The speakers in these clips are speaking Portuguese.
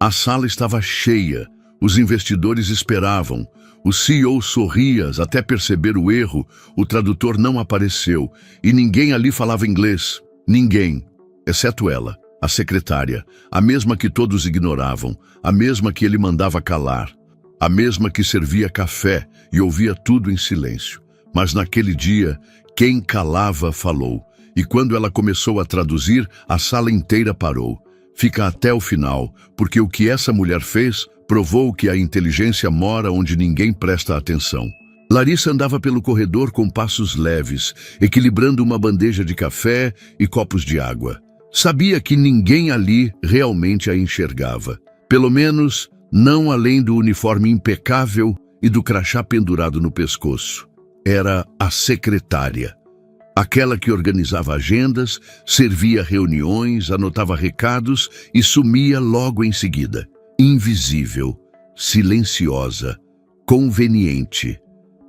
A sala estava cheia, os investidores esperavam. O CEO sorria até perceber o erro, o tradutor não apareceu e ninguém ali falava inglês. Ninguém, exceto ela, a secretária, a mesma que todos ignoravam, a mesma que ele mandava calar, a mesma que servia café e ouvia tudo em silêncio. Mas naquele dia, quem calava falou, e quando ela começou a traduzir, a sala inteira parou. Fica até o final, porque o que essa mulher fez provou que a inteligência mora onde ninguém presta atenção. Larissa andava pelo corredor com passos leves, equilibrando uma bandeja de café e copos de água. Sabia que ninguém ali realmente a enxergava. Pelo menos, não além do uniforme impecável e do crachá pendurado no pescoço. Era a secretária. Aquela que organizava agendas, servia reuniões, anotava recados e sumia logo em seguida. Invisível, silenciosa, conveniente.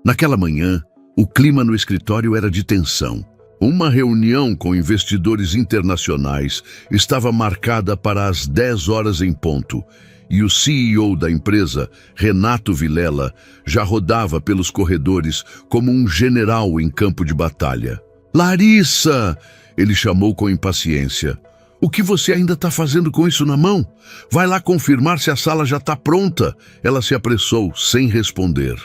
Naquela manhã, o clima no escritório era de tensão. Uma reunião com investidores internacionais estava marcada para as 10 horas em ponto, e o CEO da empresa, Renato Vilela, já rodava pelos corredores como um general em campo de batalha. "Larissa!" ele chamou com impaciência. "O que você ainda está fazendo com isso na mão? Vai lá confirmar se a sala já está pronta." Ela se apressou, sem responder.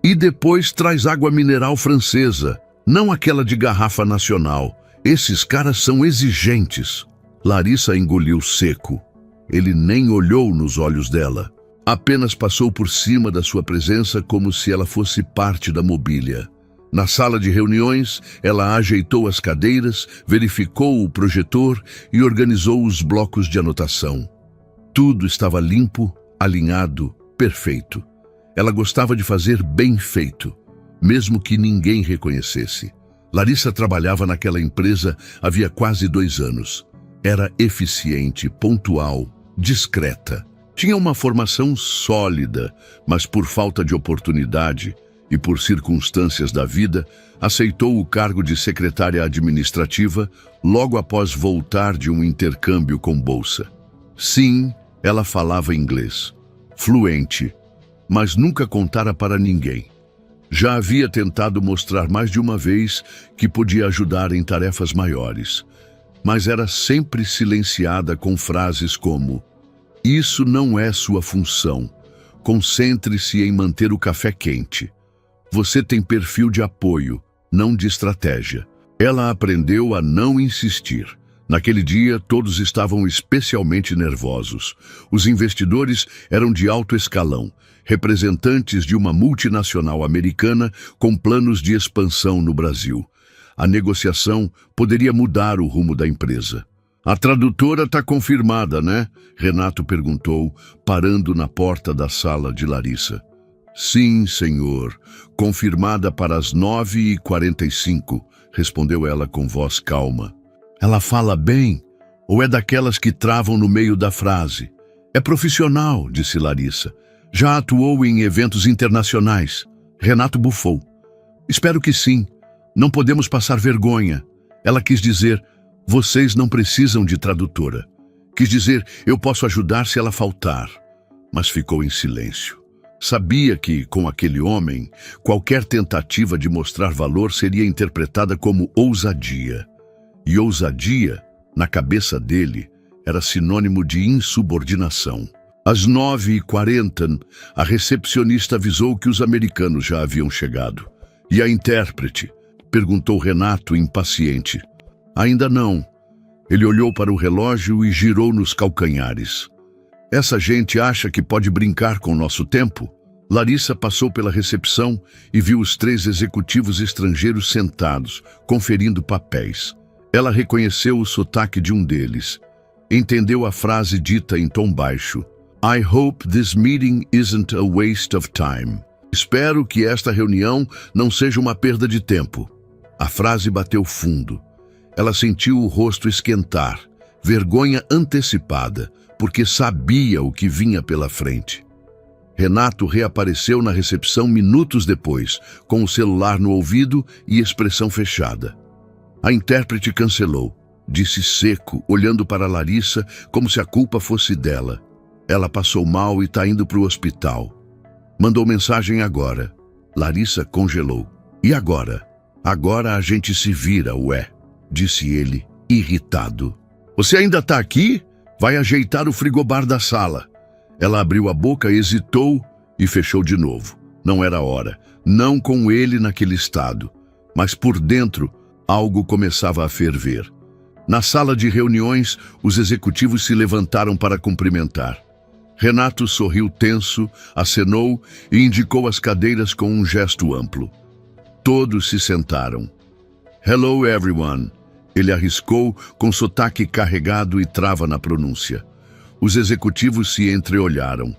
"E depois traz água mineral francesa, não aquela de garrafa nacional. Esses caras são exigentes." Larissa engoliu seco. Ele nem olhou nos olhos dela. Apenas passou por cima da sua presença como se ela fosse parte da mobília. Na sala de reuniões, ela ajeitou as cadeiras, verificou o projetor e organizou os blocos de anotação. Tudo estava limpo, alinhado, perfeito. Ela gostava de fazer bem feito, mesmo que ninguém reconhecesse. Larissa trabalhava naquela empresa havia quase 2 anos. Era eficiente, pontual, discreta. Tinha uma formação sólida, mas por falta de oportunidade e por circunstâncias da vida, aceitou o cargo de secretária administrativa logo após voltar de um intercâmbio com bolsa. Sim, ela falava inglês, fluente, mas nunca contara para ninguém. Já havia tentado mostrar mais de uma vez que podia ajudar em tarefas maiores, mas era sempre silenciada com frases como: "Isso não é sua função. Concentre-se em manter o café quente. Você tem perfil de apoio, não de estratégia." Ela aprendeu a não insistir. Naquele dia, todos estavam especialmente nervosos. Os investidores eram de alto escalão, representantes de uma multinacional americana com planos de expansão no Brasil. A negociação poderia mudar o rumo da empresa. "A tradutora está confirmada, né?" Renato perguntou, parando na porta da sala de Larissa. "Sim, senhor. Confirmada para as 9h45, respondeu ela com voz calma. "Ela fala bem? Ou é daquelas que travam no meio da frase?" "É profissional", disse Larissa. "Já atuou em eventos internacionais." Renato bufou. "Espero que sim. Não podemos passar vergonha." Ela quis dizer: "Vocês não precisam de tradutora." Quis dizer: "Eu posso ajudar se ela faltar." Mas ficou em silêncio. Sabia que, com aquele homem, qualquer tentativa de mostrar valor seria interpretada como ousadia. E ousadia, na cabeça dele, era sinônimo de insubordinação. Às 9h40, a recepcionista avisou que os americanos já haviam chegado. "E a intérprete?" perguntou Renato, impaciente. "Ainda não." Ele olhou para o relógio e girou nos calcanhares. "Essa gente acha que pode brincar com o nosso tempo?" Larissa passou pela recepção e viu os 3 executivos estrangeiros sentados, conferindo papéis. Ela reconheceu o sotaque de um deles. Entendeu a frase dita em tom baixo: "I hope this meeting isn't a waste of time." "Espero que esta reunião não seja uma perda de tempo." A frase bateu fundo. Ela sentiu o rosto esquentar, vergonha antecipada, porque sabia o que vinha pela frente. Renato reapareceu na recepção minutos depois, com o celular no ouvido e expressão fechada. A intérprete cancelou, disse seco, olhando para Larissa como se a culpa fosse dela. Ela passou mal e tá indo pro hospital. Mandou mensagem agora. Larissa congelou. E agora? Agora a gente se vira, ué, disse ele, irritado. Você ainda tá aqui? Vai ajeitar o frigobar da sala. Ela abriu a boca, hesitou e fechou de novo. Não era hora. Não com ele naquele estado. Mas por dentro, algo começava a ferver. Na sala de reuniões, os executivos se levantaram para cumprimentar. Renato sorriu tenso, acenou e indicou as cadeiras com um gesto amplo. Todos se sentaram. Hello, everyone. Ele arriscou com sotaque carregado e trava na pronúncia. Os executivos se entreolharam.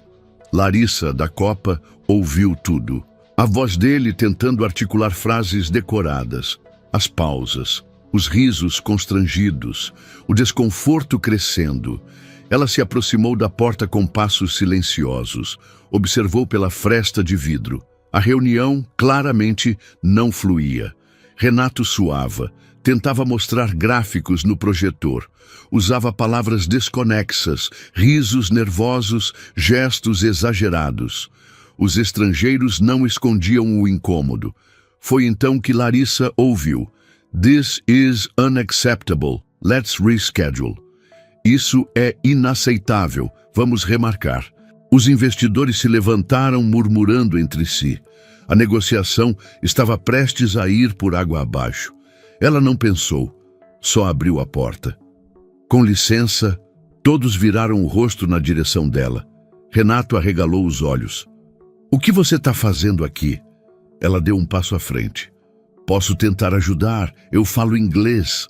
Larissa, da Copa, ouviu tudo. A voz dele tentando articular frases decoradas. As pausas, os risos constrangidos, o desconforto crescendo. Ela se aproximou da porta com passos silenciosos. Observou pela fresta de vidro. A reunião, claramente, não fluía. Renato suava. Tentava mostrar gráficos no projetor. Usava palavras desconexas, risos nervosos, gestos exagerados. Os estrangeiros não escondiam o incômodo. Foi então que Larissa ouviu. This is unacceptable. Let's reschedule. Isso é inaceitável. Vamos remarcar. Os investidores se levantaram murmurando entre si. A negociação estava prestes a ir por água abaixo. Ela não pensou, só abriu a porta. Com licença, todos viraram o rosto na direção dela. Renato arregalou os olhos. O que você está fazendo aqui? Ela deu um passo à frente. Posso tentar ajudar, eu falo inglês.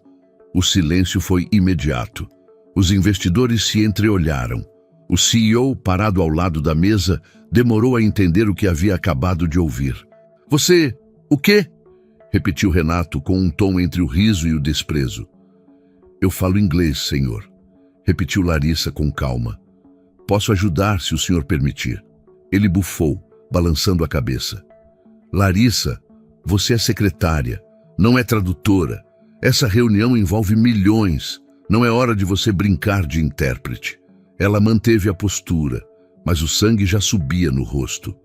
O silêncio foi imediato. Os investidores se entreolharam. O CEO, parado ao lado da mesa, demorou a entender o que havia acabado de ouvir. Você, o quê? Repetiu Renato com um tom entre o riso e o desprezo. Eu falo inglês, senhor. Repetiu Larissa com calma. Posso ajudar se o senhor permitir. Ele bufou, balançando a cabeça. Larissa, você é secretária, não é tradutora. Essa reunião envolve milhões. Não é hora de você brincar de intérprete. Ela manteve a postura, mas o sangue já subia no rosto.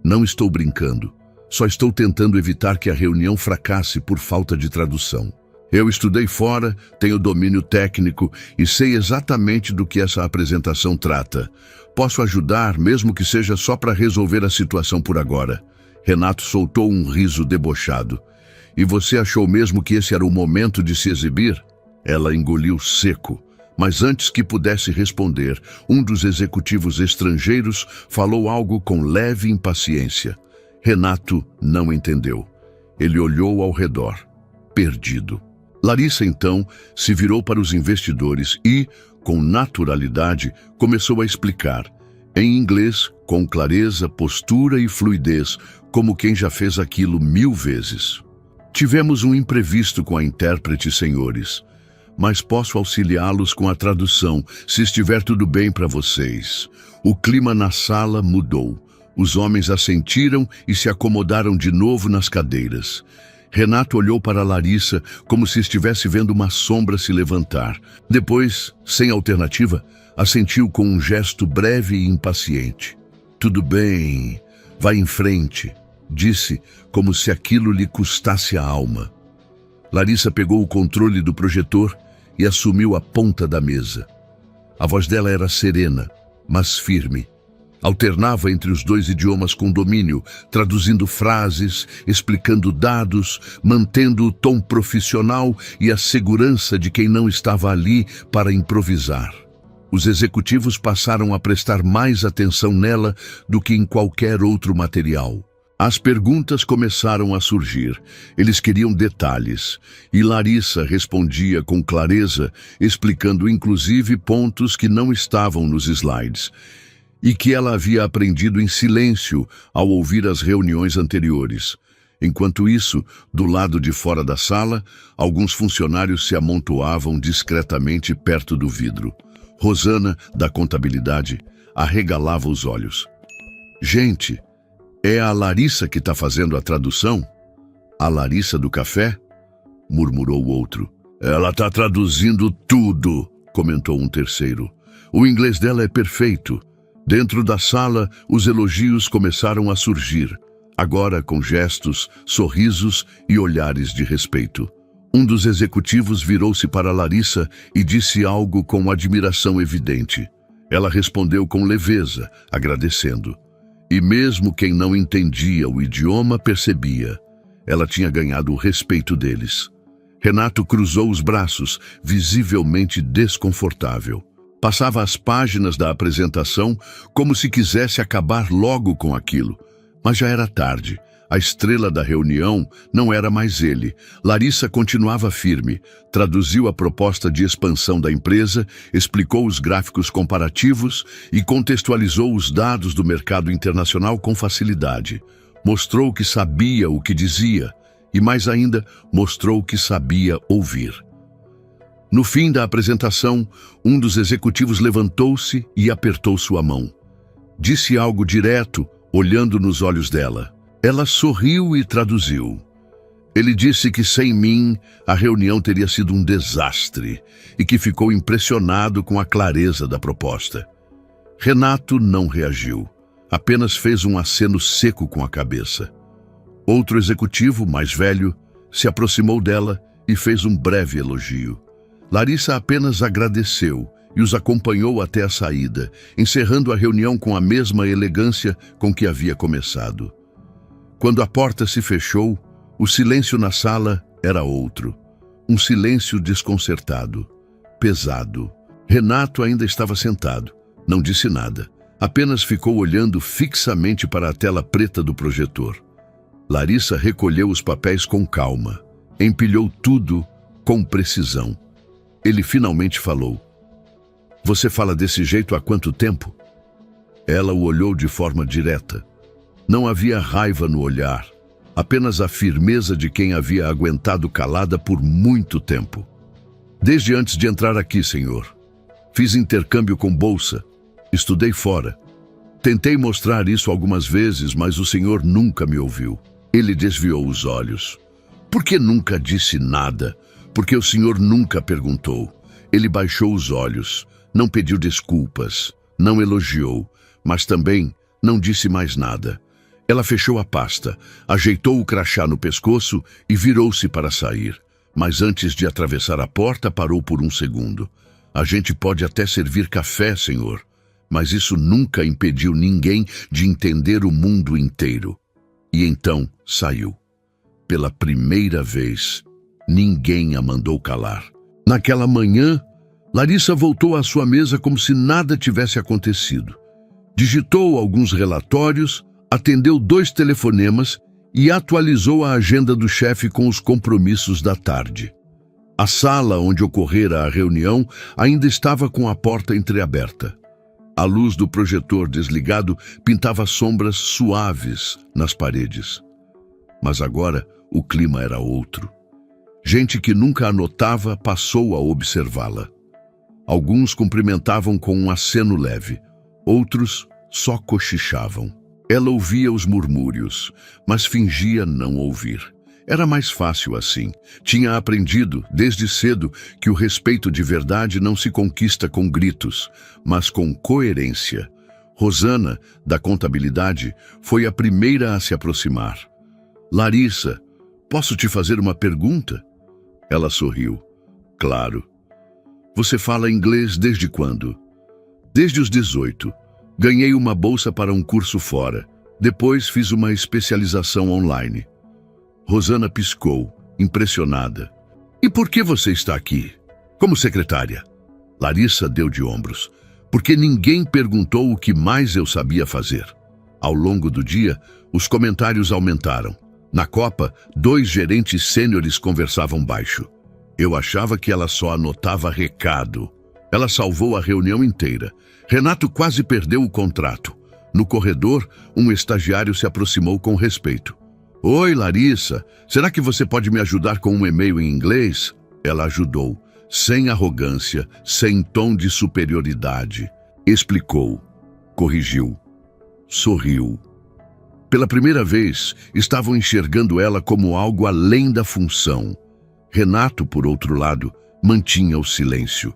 Não estou brincando. Só estou tentando evitar que a reunião fracasse por falta de tradução. Eu estudei fora, tenho domínio técnico e sei exatamente do que essa apresentação trata. Posso ajudar, mesmo que seja só para resolver a situação por agora. Renato soltou um riso debochado. E você achou mesmo que esse era o momento de se exibir? Ela engoliu seco. Mas antes que pudesse responder, um dos executivos estrangeiros falou algo com leve impaciência. Renato não entendeu. Ele olhou ao redor, perdido. Larissa, então, se virou para os investidores e, com naturalidade, começou a explicar, em inglês, com clareza, postura e fluidez, como quem já fez aquilo 1000 vezes. Tivemos um imprevisto com a intérprete, senhores, mas posso auxiliá-los com a tradução, se estiver tudo bem para vocês. O clima na sala mudou. Os homens assentiram e se acomodaram de novo nas cadeiras. Renato olhou para Larissa como se estivesse vendo uma sombra se levantar. Depois, sem alternativa, assentiu com um gesto breve e impaciente. Tudo bem, vai em frente, disse, como se aquilo lhe custasse a alma. Larissa pegou o controle do projetor e assumiu a ponta da mesa. A voz dela era serena, mas firme. Alternava entre os dois idiomas com domínio, traduzindo frases, explicando dados, mantendo o tom profissional e a segurança de quem não estava ali para improvisar. Os executivos passaram a prestar mais atenção nela do que em qualquer outro material. As perguntas começaram a surgir. Eles queriam detalhes, e Larissa respondia com clareza, explicando inclusive pontos que não estavam nos slides, e que ela havia aprendido em silêncio ao ouvir as reuniões anteriores. Enquanto isso, do lado de fora da sala, alguns funcionários se amontoavam discretamente perto do vidro. Rosana, da contabilidade, arregalava os olhos. Gente, é a Larissa que está fazendo a tradução? A Larissa do café? Murmurou o outro. Ela está traduzindo tudo, comentou um terceiro. O inglês dela é perfeito. Dentro da sala, os elogios começaram a surgir, agora com gestos, sorrisos e olhares de respeito. Um dos executivos virou-se para Larissa e disse algo com admiração evidente. Ela respondeu com leveza, agradecendo. E mesmo quem não entendia o idioma percebia. Ela tinha ganhado o respeito deles. Renato cruzou os braços, visivelmente desconfortável. Passava as páginas da apresentação como se quisesse acabar logo com aquilo. Mas já era tarde. A estrela da reunião não era mais ele. Larissa continuava firme, traduziu a proposta de expansão da empresa, explicou os gráficos comparativos e contextualizou os dados do mercado internacional com facilidade. Mostrou que sabia o que dizia e, mais ainda, mostrou que sabia ouvir. No fim da apresentação, um dos executivos levantou-se e apertou sua mão. Disse algo direto, olhando nos olhos dela. Ela sorriu e traduziu. Ele disse que sem mim a reunião teria sido um desastre e que ficou impressionado com a clareza da proposta. Renato não reagiu, apenas fez um aceno seco com a cabeça. Outro executivo, mais velho, se aproximou dela e fez um breve elogio. Larissa apenas agradeceu e os acompanhou até a saída, encerrando a reunião com a mesma elegância com que havia começado. Quando a porta se fechou, o silêncio na sala era outro. Um silêncio desconcertado, pesado. Renato ainda estava sentado, não disse nada. Apenas ficou olhando fixamente para a tela preta do projetor. Larissa recolheu os papéis com calma, empilhou tudo com precisão. Ele finalmente falou. Você fala desse jeito há quanto tempo? Ela o olhou de forma direta. Não havia raiva no olhar, apenas a firmeza de quem havia aguentado calada por muito tempo. Desde antes de entrar aqui, senhor. Fiz intercâmbio com bolsa, estudei fora. Tentei mostrar isso algumas vezes, mas o senhor nunca me ouviu. Ele desviou os olhos. Por que nunca disse nada? Porque o senhor nunca perguntou. Ele baixou os olhos, não pediu desculpas, não elogiou, mas também não disse mais nada. Ela fechou a pasta, ajeitou o crachá no pescoço e virou-se para sair. Mas antes de atravessar a porta, parou por um segundo. A gente pode até servir café, senhor, mas isso nunca impediu ninguém de entender o mundo inteiro. E então saiu. Pela primeira vez, ninguém a mandou calar. Naquela manhã, Larissa voltou à sua mesa como se nada tivesse acontecido. Digitou alguns relatórios, atendeu 2 telefonemas e atualizou a agenda do chefe com os compromissos da tarde. A sala onde ocorrera a reunião ainda estava com a porta entreaberta. A luz do projetor desligado pintava sombras suaves nas paredes. Mas agora o clima era outro. Gente que nunca a notava passou a observá-la. Alguns cumprimentavam com um aceno leve, outros só cochichavam. Ela ouvia os murmúrios, mas fingia não ouvir. Era mais fácil assim. Tinha aprendido, desde cedo, que o respeito de verdade não se conquista com gritos, mas com coerência. Rosana, da contabilidade, foi a primeira a se aproximar. Larissa, posso te fazer uma pergunta? Ela sorriu. Claro. Você fala inglês desde quando? Desde os 18. Ganhei uma bolsa para um curso fora. Depois fiz uma especialização online. Rosana piscou, impressionada. E por que você está aqui? Como secretária? Larissa deu de ombros. Porque ninguém perguntou o que mais eu sabia fazer. Ao longo do dia, os comentários aumentaram. Na Copa, 2 gerentes sêniores conversavam baixo. Eu achava que ela só anotava recado. Ela salvou a reunião inteira. Renato quase perdeu o contrato. No corredor, um estagiário se aproximou com respeito. Oi, Larissa, será que você pode me ajudar com um e-mail em inglês? Ela ajudou, sem arrogância, sem tom de superioridade. Explicou, corrigiu, sorriu. Pela primeira vez, estavam enxergando ela como algo além da função. Renato, por outro lado, mantinha o silêncio.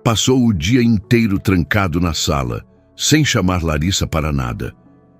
Passou o dia inteiro trancado na sala, sem chamar Larissa para nada.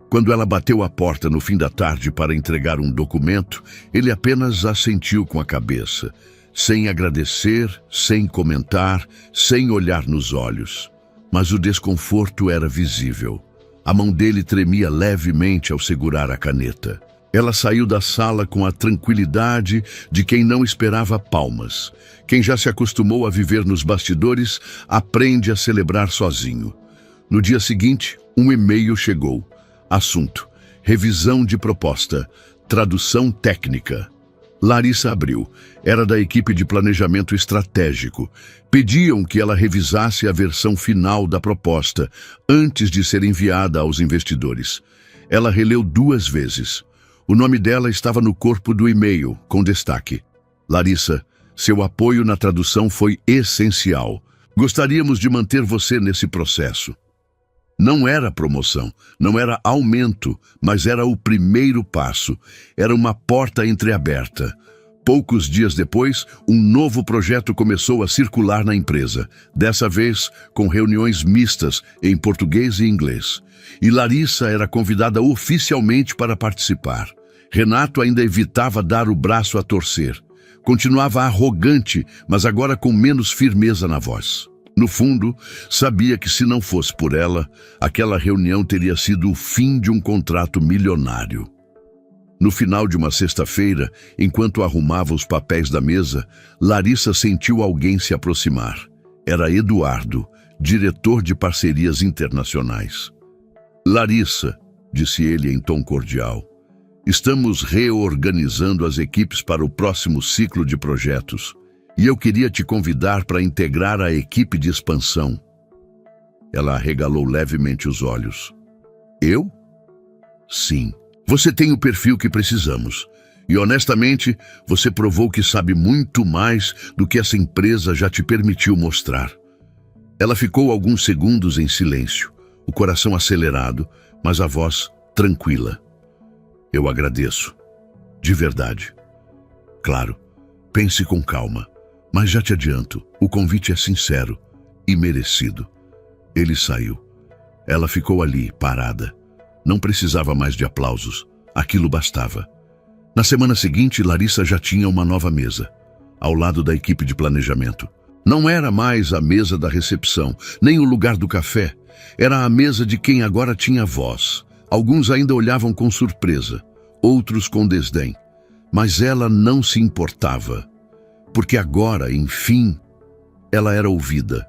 Quando ela bateu à porta no fim da tarde para entregar um documento, ele apenas assentiu com a cabeça, sem agradecer, sem comentar, sem olhar nos olhos. Mas o desconforto era visível. A mão dele tremia levemente ao segurar a caneta. Ela saiu da sala com a tranquilidade de quem não esperava palmas. Quem já se acostumou a viver nos bastidores aprende a celebrar sozinho. No dia seguinte, um e-mail chegou. Assunto: revisão de proposta, tradução técnica. Larissa abriu. Era da equipe de planejamento estratégico. Pediam que ela revisasse a versão final da proposta antes de ser enviada aos investidores. Ela releu 2 vezes. O nome dela estava no corpo do e-mail, com destaque. Larissa, seu apoio na tradução foi essencial. Gostaríamos de manter você nesse processo. Não era promoção, não era aumento, mas era o primeiro passo. Era uma porta entreaberta. Poucos dias depois, um novo projeto começou a circular na empresa, dessa vez com reuniões mistas em português e inglês. E Larissa era convidada oficialmente para participar. Renato ainda evitava dar o braço a torcer. Continuava arrogante, mas agora com menos firmeza na voz. No fundo, sabia que se não fosse por ela, aquela reunião teria sido o fim de um contrato milionário. No final de uma sexta-feira, enquanto arrumava os papéis da mesa, Larissa sentiu alguém se aproximar. Era Eduardo, diretor de parcerias internacionais. Larissa, disse ele em tom cordial, estamos reorganizando as equipes para o próximo ciclo de projetos. E eu queria te convidar para integrar a equipe de expansão. Ela arregalou levemente os olhos. Eu? Sim. Você tem o perfil que precisamos. E honestamente, você provou que sabe muito mais do que essa empresa já te permitiu mostrar. Ela ficou alguns segundos em silêncio, o coração acelerado, mas a voz tranquila. Eu agradeço. De verdade. Claro, pense com calma. Mas já te adianto, o convite é sincero e merecido. Ele saiu. Ela ficou ali, parada. Não precisava mais de aplausos. Aquilo bastava. Na semana seguinte, Larissa já tinha uma nova mesa, ao lado da equipe de planejamento. Não era mais a mesa da recepção, nem o lugar do café. Era a mesa de quem agora tinha voz. Alguns ainda olhavam com surpresa, outros com desdém. Mas ela não se importava. Porque agora, enfim, ela era ouvida.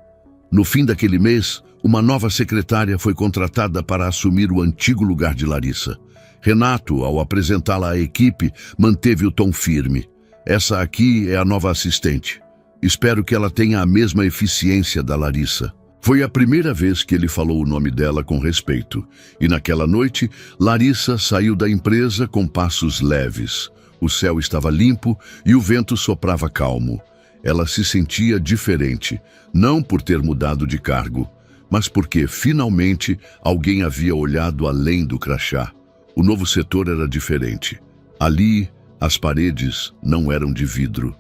No fim daquele mês, uma nova secretária foi contratada para assumir o antigo lugar de Larissa. Renato, ao apresentá-la à equipe, manteve o tom firme. Essa aqui é a nova assistente. Espero que ela tenha a mesma eficiência da Larissa. Foi a primeira vez que ele falou o nome dela com respeito. E naquela noite, Larissa saiu da empresa com passos leves. O céu estava limpo e o vento soprava calmo. Ela se sentia diferente, não por ter mudado de cargo, mas porque, finalmente, alguém havia olhado além do crachá. O novo setor era diferente. Ali, as paredes não eram de vidro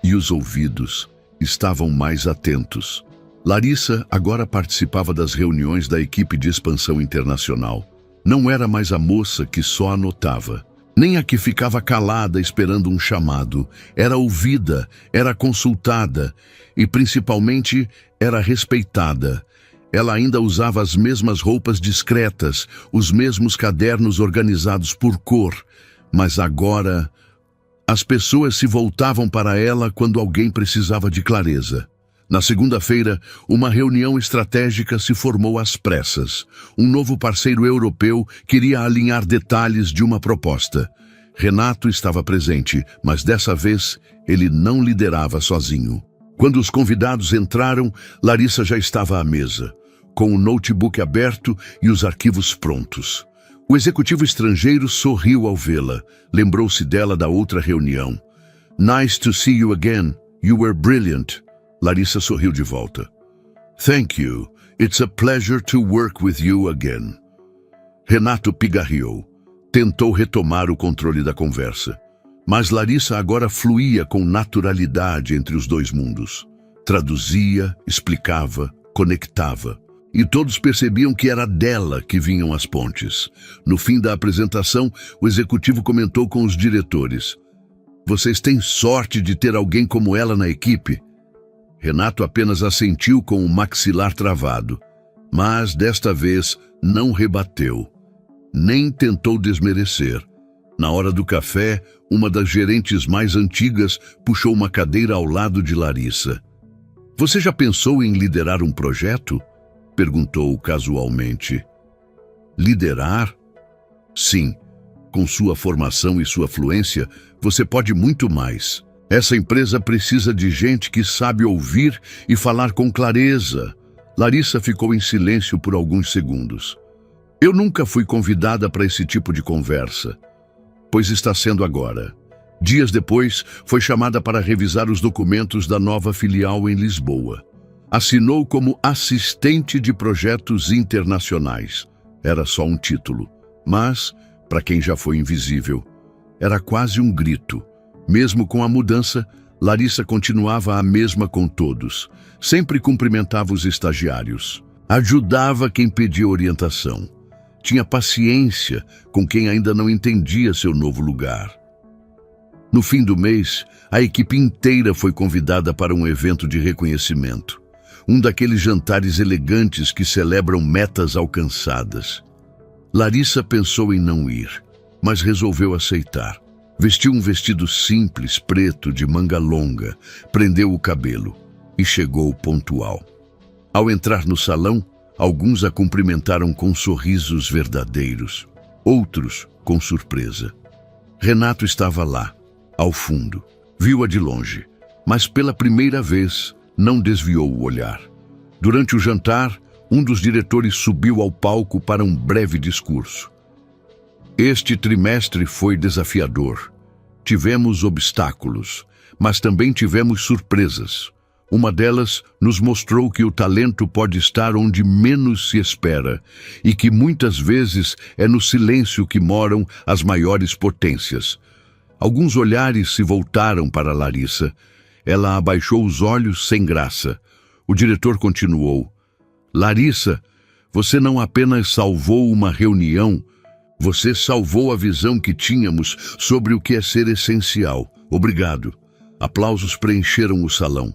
e os ouvidos estavam mais atentos. Larissa agora participava das reuniões da equipe de expansão internacional. Não era mais a moça que só anotava. Nem a que ficava calada esperando um chamado. Era ouvida, era consultada e, principalmente, era respeitada. Ela ainda usava as mesmas roupas discretas, os mesmos cadernos organizados por cor. Mas agora, as pessoas se voltavam para ela quando alguém precisava de clareza. Na segunda-feira, uma reunião estratégica se formou às pressas. Um novo parceiro europeu queria alinhar detalhes de uma proposta. Renato estava presente, mas dessa vez ele não liderava sozinho. Quando os convidados entraram, Larissa já estava à mesa, com o notebook aberto e os arquivos prontos. O executivo estrangeiro sorriu ao vê-la. Lembrou-se dela da outra reunião. "Nice to see you again. You were brilliant." Larissa sorriu de volta. "Thank you. It's a pleasure to work with you again." Renato pigarreou. Tentou retomar o controle da conversa. Mas Larissa agora fluía com naturalidade entre os dois mundos. Traduzia, explicava, conectava. E todos percebiam que era dela que vinham as pontes. No fim da apresentação, o executivo comentou com os diretores: "Vocês têm sorte de ter alguém como ela na equipe." Renato apenas assentiu com o maxilar travado, mas desta vez não rebateu, nem tentou desmerecer. Na hora do café, uma das gerentes mais antigas puxou uma cadeira ao lado de Larissa. "Você já pensou em liderar um projeto?" perguntou casualmente. "Liderar? Sim. Com sua formação e sua fluência, você pode muito mais. Essa empresa precisa de gente que sabe ouvir e falar com clareza." Larissa ficou em silêncio por alguns segundos. "Eu nunca fui convidada para esse tipo de conversa, pois está sendo agora." Dias depois, foi chamada para revisar os documentos da nova filial em Lisboa. Assinou como assistente de projetos internacionais. Era só um título, mas, para quem já foi invisível, era quase um grito. Mesmo com a mudança, Larissa continuava a mesma com todos. Sempre cumprimentava os estagiários. Ajudava quem pedia orientação. Tinha paciência com quem ainda não entendia seu novo lugar. No fim do mês, a equipe inteira foi convidada para um evento de reconhecimento. Um daqueles jantares elegantes que celebram metas alcançadas. Larissa pensou em não ir, mas resolveu aceitar. Vestiu um vestido simples, preto, de manga longa, prendeu o cabelo e chegou pontual. Ao entrar no salão, alguns a cumprimentaram com sorrisos verdadeiros, outros com surpresa. Renato estava lá, ao fundo. Viu-a de longe, mas pela primeira vez não desviou o olhar. Durante o jantar, um dos diretores subiu ao palco para um breve discurso. "Este trimestre foi desafiador. Tivemos obstáculos, mas também tivemos surpresas. Uma delas nos mostrou que o talento pode estar onde menos se espera e que muitas vezes é no silêncio que moram as maiores potências." Alguns olhares se voltaram para Larissa. Ela abaixou os olhos sem graça. O diretor continuou: "Larissa, você não apenas salvou uma reunião, você salvou a visão que tínhamos sobre o que é ser essencial. Obrigado." Aplausos preencheram o salão.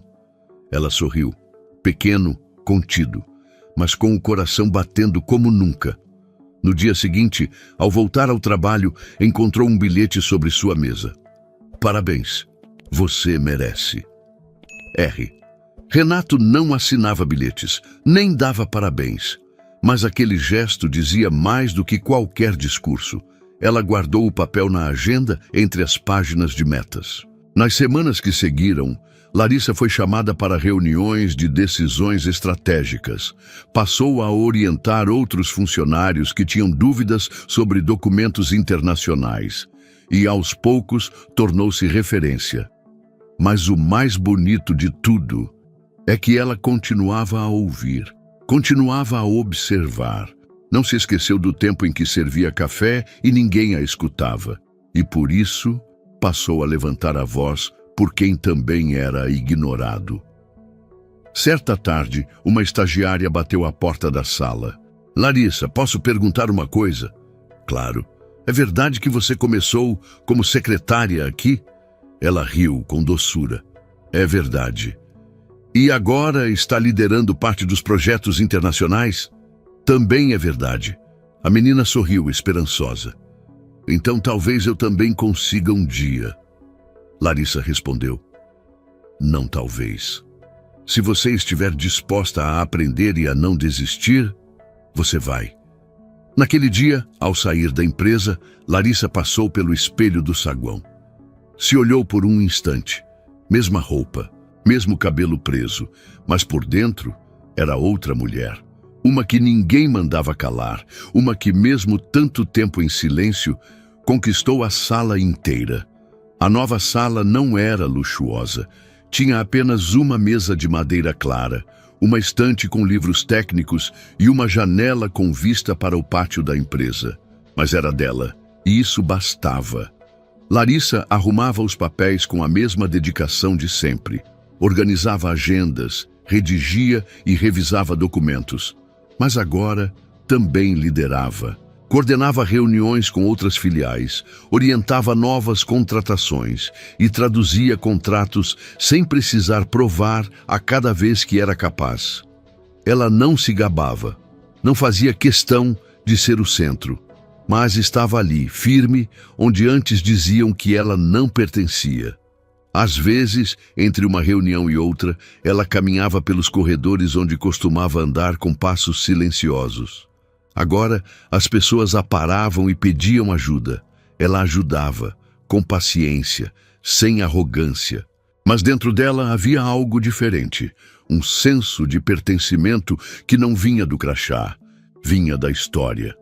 Ela sorriu, pequeno, contido, mas com o coração batendo como nunca. No dia seguinte, ao voltar ao trabalho, encontrou um bilhete sobre sua mesa. "Parabéns, você merece. R." Renato não assinava bilhetes, nem dava parabéns. Mas aquele gesto dizia mais do que qualquer discurso. Ela guardou o papel na agenda entre as páginas de metas. Nas semanas que seguiram, Larissa foi chamada para reuniões de decisões estratégicas. Passou a orientar outros funcionários que tinham dúvidas sobre documentos internacionais. E, aos poucos, tornou-se referência. Mas o mais bonito de tudo é que ela continuava a ouvir, continuava a observar. Não se esqueceu do tempo em que servia café e ninguém a escutava. E por isso passou a levantar a voz por quem também era ignorado. Certa tarde, uma estagiária bateu à porta da sala. "Larissa, posso perguntar uma coisa?" "Claro. É verdade que você começou como secretária aqui?" Ela riu com doçura. "É verdade." "E agora está liderando parte dos projetos internacionais?" "Também é verdade." A menina sorriu, esperançosa. "Então talvez eu também consiga um dia." Larissa respondeu: "Não talvez. Se você estiver disposta a aprender e a não desistir, você vai." Naquele dia, ao sair da empresa, Larissa passou pelo espelho do saguão. Se olhou por um instante. Mesma roupa, mesmo cabelo preso, mas por dentro era outra mulher. Uma que ninguém mandava calar, uma que, mesmo tanto tempo em silêncio, conquistou a sala inteira. A nova sala não era luxuosa. Tinha apenas uma mesa de madeira clara, uma estante com livros técnicos e uma janela com vista para o pátio da empresa. Mas era dela, e isso bastava. Larissa arrumava os papéis com a mesma dedicação de sempre. Organizava agendas, redigia e revisava documentos. Mas agora também liderava. Coordenava reuniões com outras filiais, orientava novas contratações e traduzia contratos sem precisar provar a cada vez que era capaz. Ela não se gabava, não fazia questão de ser o centro, mas estava ali, firme, onde antes diziam que ela não pertencia. Às vezes, entre uma reunião e outra, ela caminhava pelos corredores onde costumava andar com passos silenciosos. Agora, as pessoas a paravam e pediam ajuda. Ela ajudava, com paciência, sem arrogância. Mas dentro dela havia algo diferente, um senso de pertencimento que não vinha do crachá, vinha da história.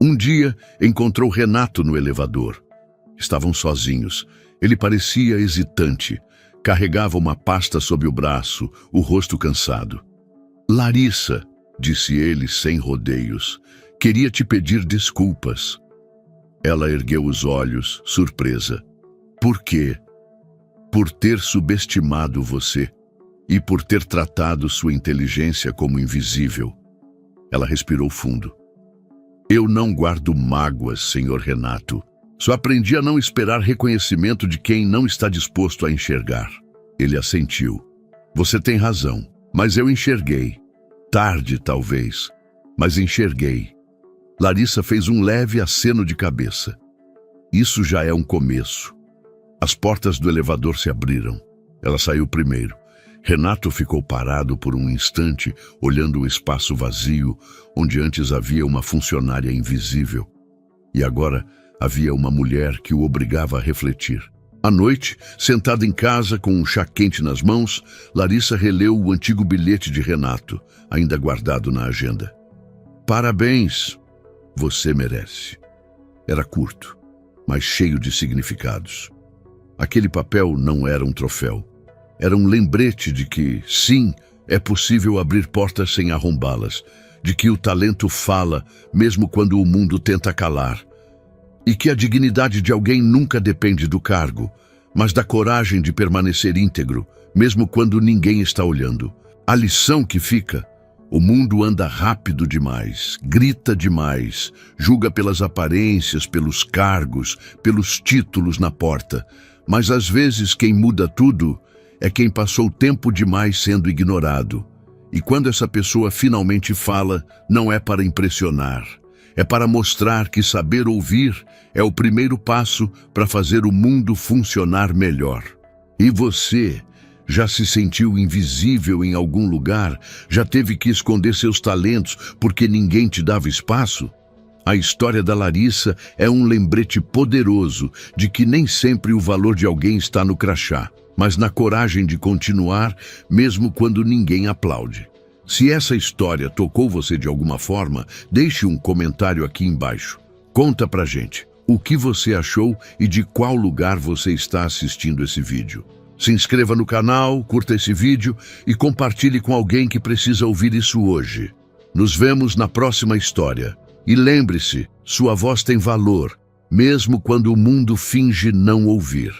Um dia, encontrou Renato no elevador. Estavam sozinhos. Ele parecia hesitante. Carregava uma pasta sob o braço, o rosto cansado. "Larissa", disse ele sem rodeios, "queria te pedir desculpas." Ela ergueu os olhos, surpresa. "Por quê?" "Por ter subestimado você e por ter tratado sua inteligência como invisível." Ela respirou fundo. "Eu não guardo mágoas, senhor Renato. Só aprendi a não esperar reconhecimento de quem não está disposto a enxergar." Ele assentiu. "Você tem razão, mas eu enxerguei. Tarde, talvez, mas enxerguei." Larissa fez um leve aceno de cabeça. "Isso já é um começo." As portas do elevador se abriram. Ela saiu primeiro. Renato ficou parado por um instante, olhando o espaço vazio, onde antes havia uma funcionária invisível. E agora havia uma mulher que o obrigava a refletir. À noite, sentada em casa com um chá quente nas mãos, Larissa releu o antigo bilhete de Renato, ainda guardado na agenda. "Parabéns, você merece." Era curto, mas cheio de significados. Aquele papel não era um troféu. Era um lembrete de que, sim, é possível abrir portas sem arrombá-las, de que o talento fala, mesmo quando o mundo tenta calar, e que a dignidade de alguém nunca depende do cargo, mas da coragem de permanecer íntegro, mesmo quando ninguém está olhando. A lição que fica: o mundo anda rápido demais, grita demais, julga pelas aparências, pelos cargos, pelos títulos na porta, mas às vezes quem muda tudo é quem passou tempo demais sendo ignorado. E quando essa pessoa finalmente fala, não é para impressionar. É para mostrar que saber ouvir é o primeiro passo para fazer o mundo funcionar melhor. E você já se sentiu invisível em algum lugar? Já teve que esconder seus talentos porque ninguém te dava espaço? A história da Larissa é um lembrete poderoso de que nem sempre o valor de alguém está no crachá, mas na coragem de continuar mesmo quando ninguém aplaude. Se essa história tocou você de alguma forma, deixe um comentário aqui embaixo. Conta pra gente o que você achou e de qual lugar você está assistindo esse vídeo. Se inscreva no canal, curta esse vídeo e compartilhe com alguém que precisa ouvir isso hoje. Nos vemos na próxima história. E lembre-se, sua voz tem valor, mesmo quando o mundo finge não ouvir.